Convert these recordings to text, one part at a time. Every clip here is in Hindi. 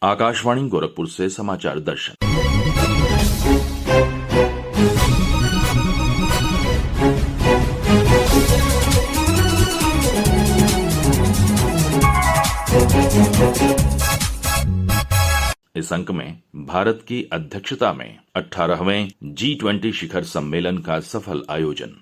आकाशवाणी गोरखपुर से समाचार दर्शन। इस अंक में भारत की अध्यक्षता में 18वें G20 शिखर सम्मेलन का सफल आयोजन।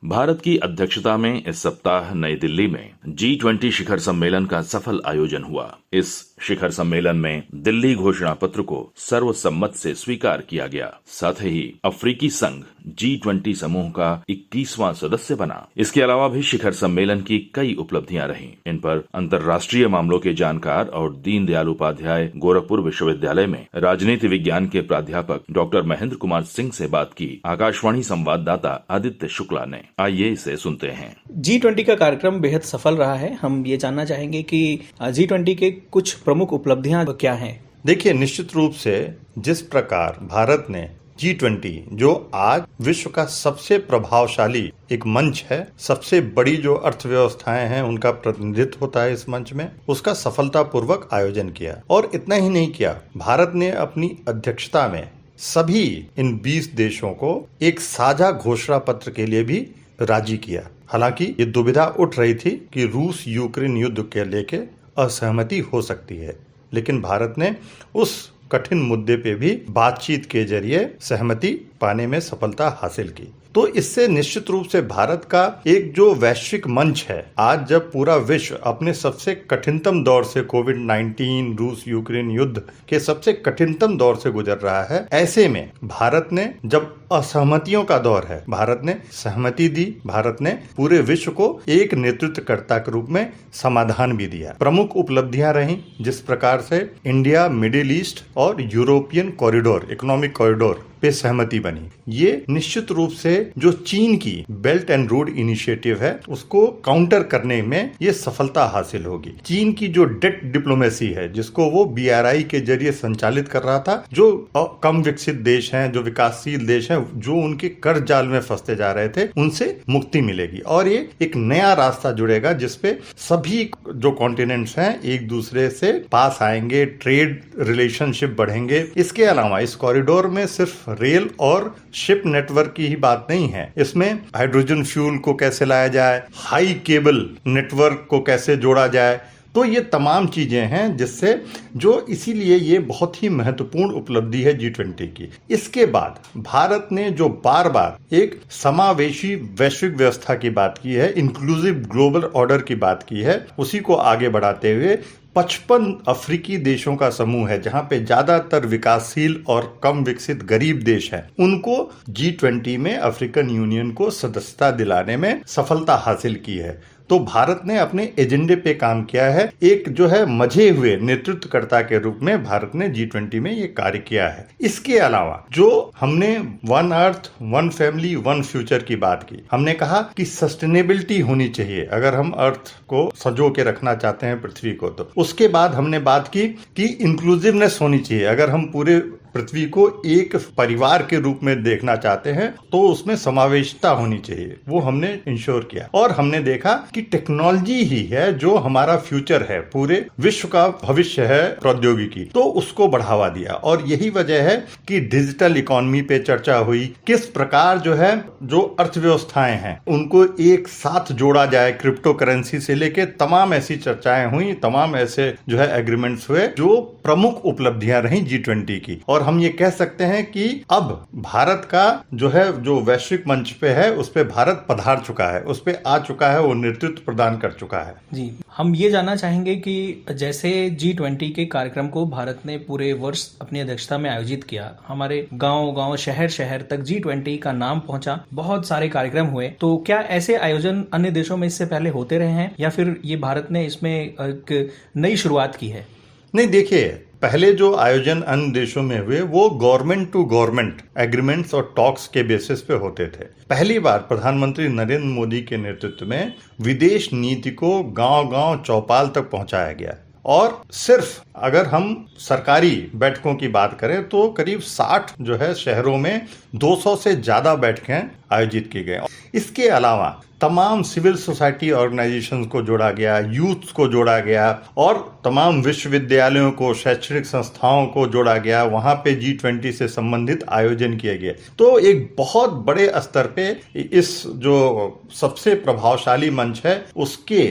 भारत की अध्यक्षता में इस सप्ताह नई दिल्ली में G20 शिखर सम्मेलन का सफल आयोजन हुआ। इस शिखर सम्मेलन में दिल्ली घोषणा पत्र को सर्वसम्मत से स्वीकार किया गया। साथ ही अफ्रीकी संघ G20 समूह का 21वां सदस्य बना। इसके अलावा भी शिखर सम्मेलन की कई उपलब्धियां रहीं। इन पर अंतर्राष्ट्रीय मामलों के जानकार और दीनदयाल उपाध्याय गोरखपुर विश्वविद्यालय में राजनीति विज्ञान के प्राध्यापक डॉक्टर महेंद्र कुमार सिंह से बात की आकाशवाणी संवाददाता आदित्य शुक्ला ने। आइए इसे सुनते हैं। G20 का कार्यक्रम बेहद सफल रहा है। हम ये जानना चाहेंगे कि G20 के कुछ प्रमुख उपलब्धियां क्या हैं? देखिए, निश्चित रूप से जिस प्रकार भारत ने G20 जो आज विश्व का सबसे प्रभावशाली एक मंच है, सबसे बड़ी जो अर्थव्यवस्थाएं हैं उनका प्रतिनिधित्व होता है इस मंच में, उसका सफलतापूर्वक आयोजन किया। और इतना ही नहीं किया, भारत ने अपनी अध्यक्षता में सभी इन 20 देशों को एक साझा घोषणा पत्र के लिए भी राजी किया। हालांकि ये दुविधा उठ रही थी कि रूस यूक्रेन युद्ध के लेके असहमति हो सकती है, लेकिन भारत ने उस कठिन मुद्दे पे भी बातचीत के जरिए सहमति पाने में सफलता हासिल की। तो इससे निश्चित रूप से भारत का एक जो वैश्विक मंच है, आज जब पूरा विश्व अपने सबसे कठिनतम दौर से कोविड-19 रूस यूक्रेन युद्ध के सबसे कठिनतम दौर से गुजर रहा है, ऐसे में भारत ने जब असहमतियों का दौर है, भारत ने सहमति दी। भारत ने पूरे विश्व को एक नेतृत्वकर्ता के रूप में समाधान भी दिया। प्रमुख उपलब्धियां रही, जिस प्रकार से इंडिया मिडिल ईस्ट और यूरोपियन कॉरिडोर, इकोनॉमिक कॉरिडोर पे सहमति बनी। ये निश्चित रूप से जो चीन की बेल्ट एंड रोड इनिशिएटिव है उसको काउंटर करने में ये सफलता हासिल होगी। चीन की जो डेट डिप्लोमेसी है, जिसको वो BRI के जरिए संचालित कर रहा था, जो कम विकसित देश हैं, जो विकासशील देश हैं, जो उनके कर्ज जाल में फंसते जा रहे थे, उनसे मुक्ति मिलेगी और ये एक नया रास्ता जुड़ेगा जिसपे सभी जो कॉन्टिनेंट्स हैं एक दूसरे से पास आएंगे, ट्रेड रिलेशनशिप बढ़ेंगे। इसके अलावा इस कॉरिडोर में सिर्फ रेल और शिप नेटवर्क की ही बात नहीं है, इसमें हाइड्रोजन फ्यूल को कैसे लाया जाए, हाई केबल नेटवर्क को कैसे जोड़ा जाए, तो ये तमाम चीजें हैं जिससे जो इसीलिए ये बहुत ही महत्वपूर्ण उपलब्धि है G20 की। इसके बाद भारत ने जो बार बार एक समावेशी वैश्विक व्यवस्था की बात की है, इंक्लूसिव ग्लोबल ऑर्डर की बात की है, उसी को आगे बढ़ाते हुए 55 अफ्रीकी देशों का समूह है, जहां पे ज्यादातर विकासशील और कम विकसित गरीब देश हैं, उनको G20 में अफ्रीकन यूनियन को सदस्यता दिलाने में सफलता हासिल की है। तो भारत ने अपने एजेंडे पे काम किया है। एक जो है मझे हुए नेतृत्वकर्ता के रूप में भारत ने G20 में ये कार्य किया है। इसके अलावा जो हमने one earth one family one future की बात की, हमने कहा कि सस्टेनेबिलिटी होनी चाहिए अगर हम अर्थ को संजो के रखना चाहते हैं पृथ्वी को। तो उसके बाद हमने बात की कि इंक्लूसिवनेस होनी चाहिए। अगर हम पूरे पृथ्वी को एक परिवार के रूप में देखना चाहते हैं तो उसमें समावेशिता होनी चाहिए, वो हमने इंश्योर किया। और हमने देखा कि टेक्नोलॉजी ही है जो हमारा फ्यूचर है, पूरे विश्व का भविष्य है प्रौद्योगिकी, तो उसको बढ़ावा दिया। और यही वजह है कि डिजिटल इकोनॉमी पे चर्चा हुई, किस प्रकार जो है जो अर्थव्यवस्थाएं हैं उनको एक साथ जोड़ा जाए, क्रिप्टो करेंसी से लेके तमाम ऐसी चर्चाएं हुई, तमाम ऐसे जो है एग्रीमेंट्स हुए, जो प्रमुख उपलब्धियां रही G20 की। और हम ये कह सकते हैं कि अब भारत का जो है जो वैश्विक मंच पे है उस पे भारत पधार चुका है, उस पे आ चुका है, वो नेतृत्व प्रदान कर चुका है। जी, हम ये जानना चाहेंगे कि जैसे G20 के कार्यक्रम को भारत ने पूरे वर्ष अपनी अध्यक्षता में आयोजित किया, हमारे गांव शहर शहर तक G20 का नाम पहुंचा, बहुत सारे कार्यक्रम हुए, तो क्या ऐसे आयोजन अन्य देशों में इससे पहले होते रहे हैं या फिर ये भारत ने इसमें एक नई शुरुआत की है? नहीं, देखिए, पहले जो आयोजन अन्य देशों में हुए वो गवर्नमेंट टू गवर्नमेंट एग्रीमेंट्स और टॉक्स के बेसिस पे होते थे। पहली बार प्रधानमंत्री नरेंद्र मोदी के नेतृत्व में विदेश नीति को गांव-गांव चौपाल तक पहुंचाया गया। और सिर्फ अगर हम सरकारी बैठकों की बात करें तो करीब 60 जो है शहरों में 200 से ज्यादा बैठकें आयोजित की गई। इसके अलावा तमाम सिविल सोसाइटी ऑर्गेनाइजेशंस को जोड़ा गया, यूथ को जोड़ा गया और तमाम विश्वविद्यालयों को, शैक्षणिक संस्थाओं को जोड़ा गया। वहां पे G20 से संबंधित आयोजन किए गए। तो एक बहुत बड़े स्तर पे इस जो सबसे प्रभावशाली मंच है उसके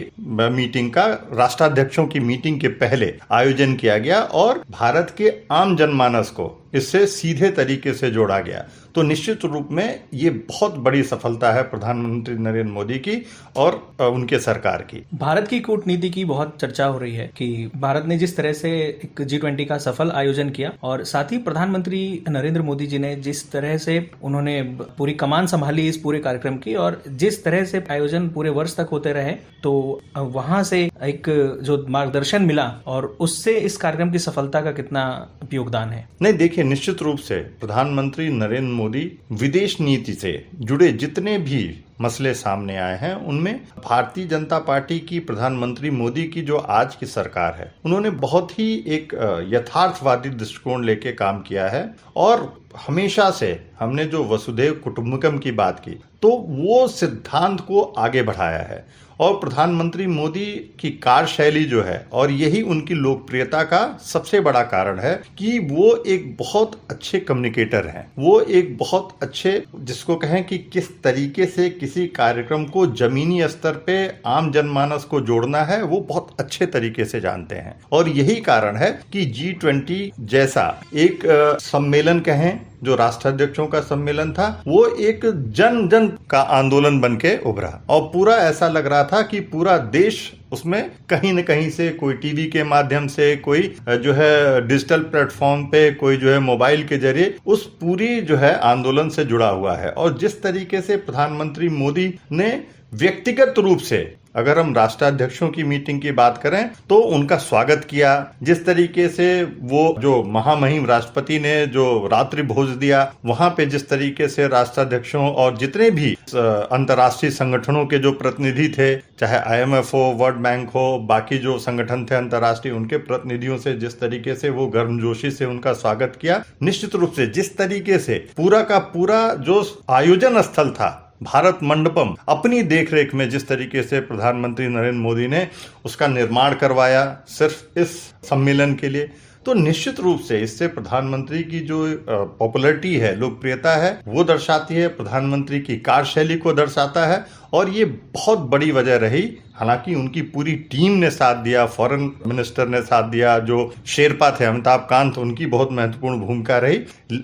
मीटिंग का राष्ट्राध्यक्षों की मीटिंग के पहले आयोजन किया गया और भारत के आम जनमानस को इससे सीधे तरीके से जोड़ा गया। तो निश्चित रूप में ये बहुत बड़ी सफलता है प्रधानमंत्री नरेंद्र मोदी की और उनके सरकार की। भारत की कूटनीति की बहुत चर्चा हो रही है कि भारत ने जिस तरह से एक G20 का सफल आयोजन किया और साथ ही प्रधानमंत्री नरेंद्र मोदी जी ने जिस तरह से उन्होंने पूरी कमान संभाली इस पूरे कार्यक्रम की और जिस तरह से आयोजन पूरे वर्ष तक होते रहे, तो वहां से एक जो मार्गदर्शन मिला और उससे इस कार्यक्रम की सफलता का कितना योगदान है। नहीं, देखिए, निश्चित रूप से प्रधानमंत्री नरेंद्र मोदी विदेश नीति से जुड़े जितने भी मसले सामने आए हैं उनमें भारतीय जनता पार्टी की, प्रधानमंत्री मोदी की जो आज की सरकार है, उन्होंने बहुत ही एक यथार्थवादी दृष्टिकोण लेके काम किया है और हमेशा से हमने जो वसुधैव कुटुंबकम की बात की तो वो सिद्धांत को आगे बढ़ाया है और प्रधानमंत्री मोदी की कार्यशैली जो है और यही उनकी लोकप्रियता का सबसे बड़ा कारण है कि वो एक बहुत अच्छे कम्युनिकेटर हैं। वो एक बहुत अच्छे, जिसको कहें कि किस तरीके से किसी कार्यक्रम को जमीनी स्तर पे आम जनमानस को जोड़ना है, वो बहुत अच्छे तरीके से जानते हैं और यही कारण है कि G20 जैसा एक सम्मेलन कहें, जो राष्ट्राध्यक्षों का सम्मेलन था, वो एक जन जन का आंदोलन बन के उभरा और पूरा ऐसा लग रहा था कि पूरा देश उसमें कहीं न कहीं से, कोई टीवी के माध्यम से, कोई जो है डिजिटल प्लेटफॉर्म पे, कोई जो है मोबाइल के जरिए उस पूरी जो है आंदोलन से जुड़ा हुआ है। और जिस तरीके से प्रधानमंत्री मोदी ने व्यक्तिगत रूप से, अगर हम राष्ट्राध्यक्षों की मीटिंग की बात करें तो उनका स्वागत किया, जिस तरीके से वो जो महामहिम राष्ट्रपति ने जो रात्रि भोज दिया, वहां पे जिस तरीके से राष्ट्राध्यक्षों और जितने भी अंतर्राष्ट्रीय संगठनों के जो प्रतिनिधि थे, चाहे IMF हो, वर्ल्ड बैंक हो, बाकी जो संगठन थे अंतर्राष्ट्रीय, उनके प्रतिनिधियों से जिस तरीके से वो गर्मजोशी से उनका स्वागत किया, निश्चित रूप से जिस तरीके से पूरा का पूरा जो आयोजन स्थल था भारत मंडपम, अपनी देखरेख में जिस तरीके से प्रधानमंत्री नरेंद्र मोदी ने उसका निर्माण करवाया सिर्फ इस सम्मेलन के लिए, तो निश्चित रूप से इससे प्रधानमंत्री की जो पॉपुलैरिटी है, लोकप्रियता है, वो दर्शाती है, प्रधानमंत्री की कार्यशैली को दर्शाता है और ये बहुत बड़ी वजह रही। हालांकि उनकी पूरी टीम ने साथ दिया, फॉरेन मिनिस्टर ने साथ दिया, जो शेरपा थे अमिताभ कांत, उनकी बहुत महत्वपूर्ण भूमिका रही,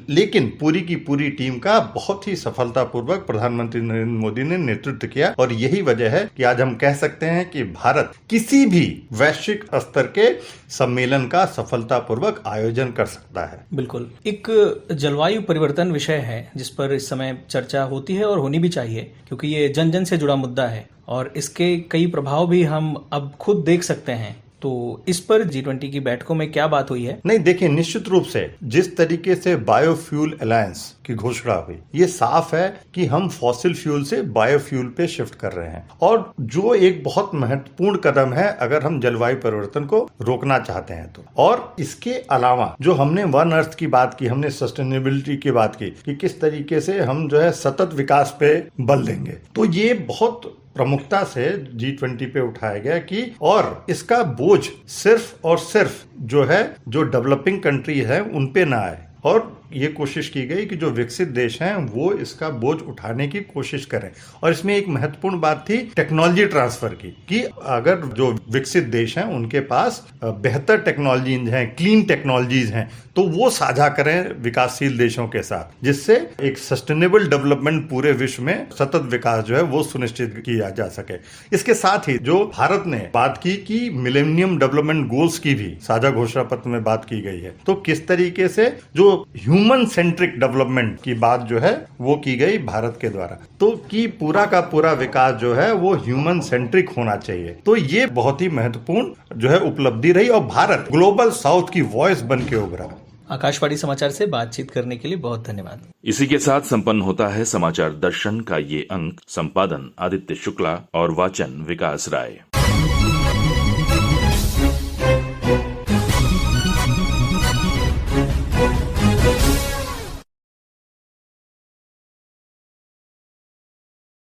लेकिन पूरी की पूरी टीम का बहुत ही सफलतापूर्वक प्रधानमंत्री नरेंद्र मोदी ने नेतृत्व किया और यही वजह है कि आज हम कह सकते हैं कि भारत किसी भी वैश्विक स्तर के सम्मेलन का सफलतापूर्वक आयोजन कर सकता है। बिल्कुल, एक जलवायु परिवर्तन विषय है जिस पर इस समय चर्चा होती है और होनी भी चाहिए, क्योंकि ये जन जन से जुड़ा मुद्दा है और इसके कई प्रभाव भी हम अब खुद देख सकते हैं। तो इस पर G20 की बैठकों में क्या बात हुई है? नहीं, देखिए, निश्चित रूप से जिस तरीके से बायोफ्यूल अलायंस की घोषणा हुई, ये साफ है कि हम फॉसिल फ्यूल से बायोफ्यूल पे शिफ्ट कर रहे हैं और जो एक बहुत महत्वपूर्ण कदम है अगर हम जलवायु परिवर्तन को रोकना चाहते हैं तो। और इसके अलावा जो हमने वन अर्थ की बात की, हमने सस्टेनेबिलिटी की बात की कि किस तरीके से हम जो है सतत विकास पे बल देंगे, तो ये बहुत प्रमुखता से G20 पे उठाया गया कि और इसका बोझ सिर्फ और सिर्फ जो है जो डेवलपिंग कंट्री है उन पे ना आए और ये कोशिश की गई कि जो विकसित देश हैं वो इसका बोझ उठाने की कोशिश करें। और इसमें एक महत्वपूर्ण बात थी टेक्नोलॉजी ट्रांसफर की, कि अगर जो विकसित देश हैं उनके पास बेहतर टेक्नोलॉजीज हैं, क्लीन टेक्नोलॉजीज हैं, तो वो साझा करें विकासशील देशों के साथ, जिससे एक सस्टेनेबल डेवलपमेंट पूरे विश्व में सतत विकास जो है वो सुनिश्चित किया जा सके। इसके साथ ही जो भारत ने बात की कि मिलेनियम डेवलपमेंट गोल्स की भी साझा घोषणा पत्र में बात की गई है, तो किस तरीके से जो ह्यूमन सेंट्रिक डेवलपमेंट की बात जो है वो की गई भारत के द्वारा, तो कि पूरा का पूरा विकास जो है वो ह्यूमन सेंट्रिक होना चाहिए। तो ये बहुत ही महत्वपूर्ण जो है उपलब्धि रही और भारत ग्लोबल साउथ की वॉइस बन के उभरा। आकाशवाणी समाचार से बातचीत करने के लिए बहुत धन्यवाद। इसी के साथ संपन्न होता है समाचार दर्शन का ये अंक। संपादन आदित्य शुक्ला और वाचन विकास राय।